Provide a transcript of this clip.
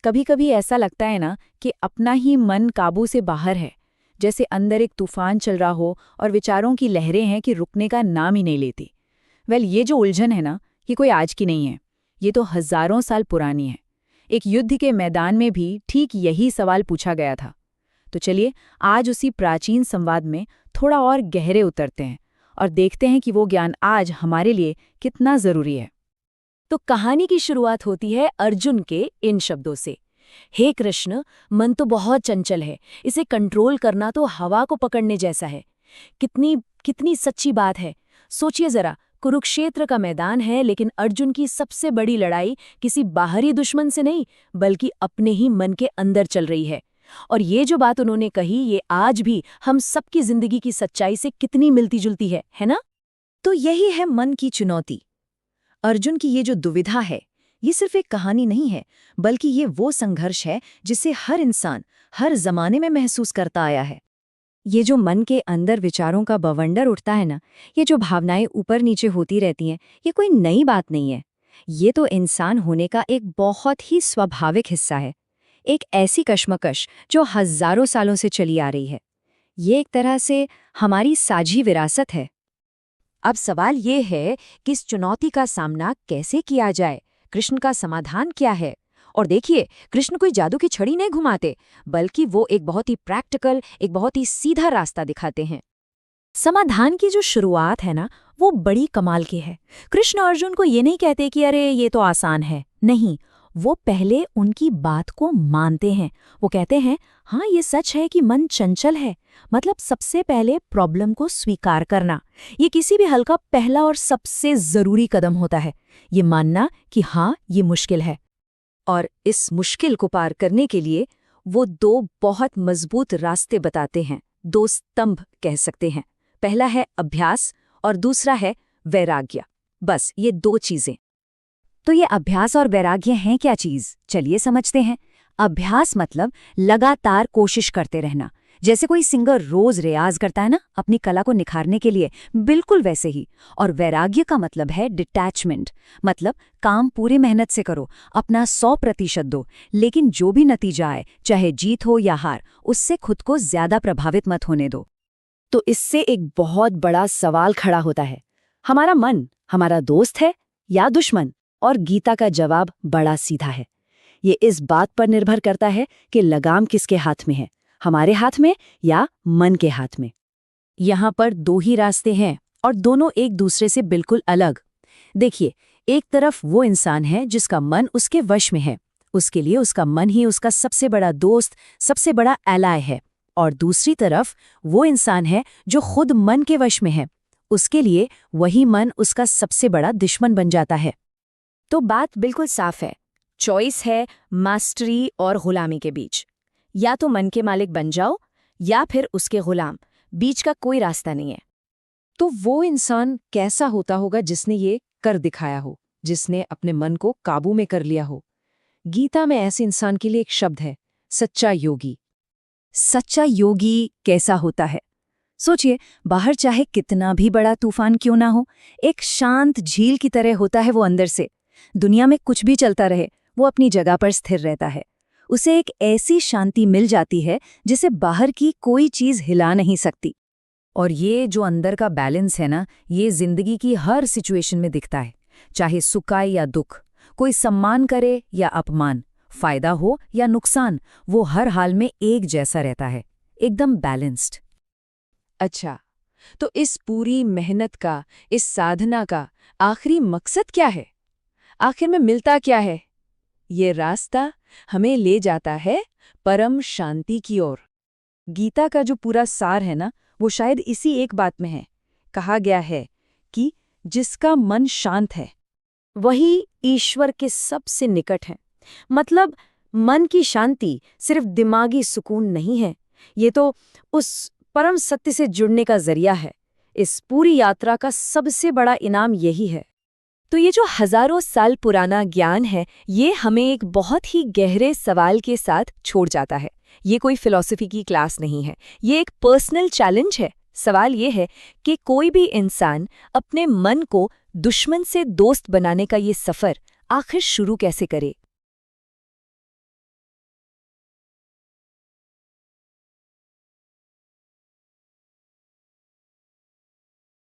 कभी कभी ऐसा लगता है ना कि अपना ही मन काबू से बाहर है, जैसे अंदर एक तूफान चल रहा हो और विचारों की लहरें हैं कि रुकने का नाम ही नहीं लेती। ये जो उलझन है ना, ये कोई आज की नहीं है, ये तो हजारों साल पुरानी है। एक युद्ध के मैदान में भी ठीक यही सवाल पूछा गया था। तो चलिए आज उसी प्राचीन संवाद में थोड़ा और गहरे उतरते हैं और देखते हैं कि वो ज्ञान आज हमारे लिए कितना जरूरी है। तो कहानी की शुरुआत होती है अर्जुन के इन शब्दों से, हे कृष्ण, मन तो बहुत चंचल है, इसे कंट्रोल करना तो हवा को पकड़ने जैसा है। कितनी कितनी सच्ची बात है। सोचिए जरा, कुरुक्षेत्र का मैदान है, लेकिन अर्जुन की सबसे बड़ी लड़ाई किसी बाहरी दुश्मन से नहीं, बल्कि अपने ही मन के अंदर चल रही है। और ये जो बात उन्होंने कही, ये आज भी हम सबकी जिंदगी की सच्चाई से कितनी मिलती जुलती है ना? तो यही है मन की चुनौती। अर्जुन की ये जो दुविधा है, ये सिर्फ एक कहानी नहीं है, बल्कि ये वो संघर्ष है जिसे हर इंसान हर जमाने में महसूस करता आया है। ये जो मन के अंदर विचारों का बवंडर उठता है ना, ये जो भावनाएं ऊपर नीचे होती रहती हैं, ये कोई नई बात नहीं है। ये तो इंसान होने का एक बहुत ही स्वाभाविक हिस्सा है। एक ऐसी कश्मकश जो हजारों सालों से चली आ रही है। ये एक तरह से हमारी साझी विरासत है। अब सवाल ये है कि इस चुनौती का सामना कैसे किया जाए, कृष्ण का समाधान क्या है? और देखिए, कृष्ण कोई जादू की छड़ी नहीं घुमाते, बल्कि वो एक बहुत ही प्रैक्टिकल, एक बहुत ही सीधा रास्ता दिखाते हैं। समाधान की जो शुरुआत है ना, वो बड़ी कमाल की है। कृष्ण अर्जुन को ये नहीं कहते कि अरे ये तो आसान है, नहीं, वो पहले उनकी बात को मानते हैं। वो कहते हैं, हाँ ये सच है कि मन चंचल है। मतलब सबसे पहले प्रॉब्लम को स्वीकार करना, ये किसी भी हल का पहला और सबसे जरूरी कदम होता है। ये मानना कि हाँ ये मुश्किल है। और इस मुश्किल को पार करने के लिए वो दो बहुत मजबूत रास्ते बताते हैं, दो स्तंभ कह सकते हैं। पहला है अभ्यास और दूसरा है वैराग्य। बस ये दो चीजें। तो ये अभ्यास और वैराग्य हैं क्या चीज? चलिए समझते हैं। अभ्यास मतलब लगातार कोशिश करते रहना, जैसे कोई सिंगर रोज रियाज करता है ना अपनी कला को निखारने के लिए, बिल्कुल वैसे ही। और वैराग्य का मतलब है डिटैचमेंट, मतलब काम पूरी मेहनत से करो, अपना 100% दो, लेकिन जो भी नतीजा आए, चाहे जीत हो या हार, उससे खुद को ज्यादा प्रभावित मत होने दो। तो इससे एक बहुत बड़ा सवाल खड़ा होता है, हमारा मन हमारा दोस्त है या दुश्मन? और गीता का जवाब बड़ा सीधा है। ये इस बात पर निर्भर करता है कि लगाम किसके हाथ में है, हमारे हाथ में या मन के हाथ में। यहाँ पर दो ही रास्ते हैं और दोनों एक दूसरे से बिल्कुल अलग। देखिए, एक तरफ वो इंसान है जिसका मन उसके वश में है, उसके लिए उसका मन ही उसका सबसे बड़ा दोस्त, सबसे बड़ा एलाय है। और दूसरी तरफ वो इंसान है जो खुद मन के वश में है, उसके लिए वही मन उसका सबसे बड़ा दुश्मन बन जाता है। तो बात बिल्कुल साफ है, चॉइस है मास्टरी और गुलामी के बीच। या तो मन के मालिक बन जाओ या फिर उसके गुलाम, बीच का कोई रास्ता नहीं है। तो वो इंसान कैसा होता होगा जिसने ये कर दिखाया हो, जिसने अपने मन को काबू में कर लिया हो? गीता में ऐसे इंसान के लिए एक शब्द है, सच्चा योगी। सच्चा योगी कैसा होता है? सोचिए, बाहर चाहे कितना भी बड़ा तूफान क्यों ना हो, एक शांत झील की तरह होता है वो अंदर से। दुनिया में कुछ भी चलता रहे, वो अपनी जगह पर स्थिर रहता है। उसे एक ऐसी शांति मिल जाती है जिसे बाहर की कोई चीज हिला नहीं सकती। और ये जो अंदर का बैलेंस है ना, ये जिंदगी की हर सिचुएशन में दिखता है, चाहे सुख आए या दुख, कोई सम्मान करे या अपमान, फायदा हो या नुकसान, वो हर हाल में एक जैसा रहता है, एकदम बैलेंस्ड। अच्छा, तो इस पूरी मेहनत का, इस साधना का आखिरी मकसद क्या है? आखिर में मिलता क्या है? ये रास्ता हमें ले जाता है परम शांति की ओर। गीता का जो पूरा सार है ना, वो शायद इसी एक बात में है। कहा गया है कि जिसका मन शांत है वही ईश्वर के सबसे निकट है। मतलब मन की शांति सिर्फ दिमागी सुकून नहीं है, ये तो उस परम सत्य से जुड़ने का जरिया है। इस पूरी यात्रा का सबसे बड़ा इनाम यही है। तो ये जो हजारों साल पुराना ज्ञान है, ये हमें एक बहुत ही गहरे सवाल के साथ छोड़ जाता है। ये कोई फिलॉसफी की क्लास नहीं है, ये एक पर्सनल चैलेंज है। सवाल ये है कि कोई भी इंसान अपने मन को दुश्मन से दोस्त बनाने का ये सफर आखिर शुरू कैसे करे।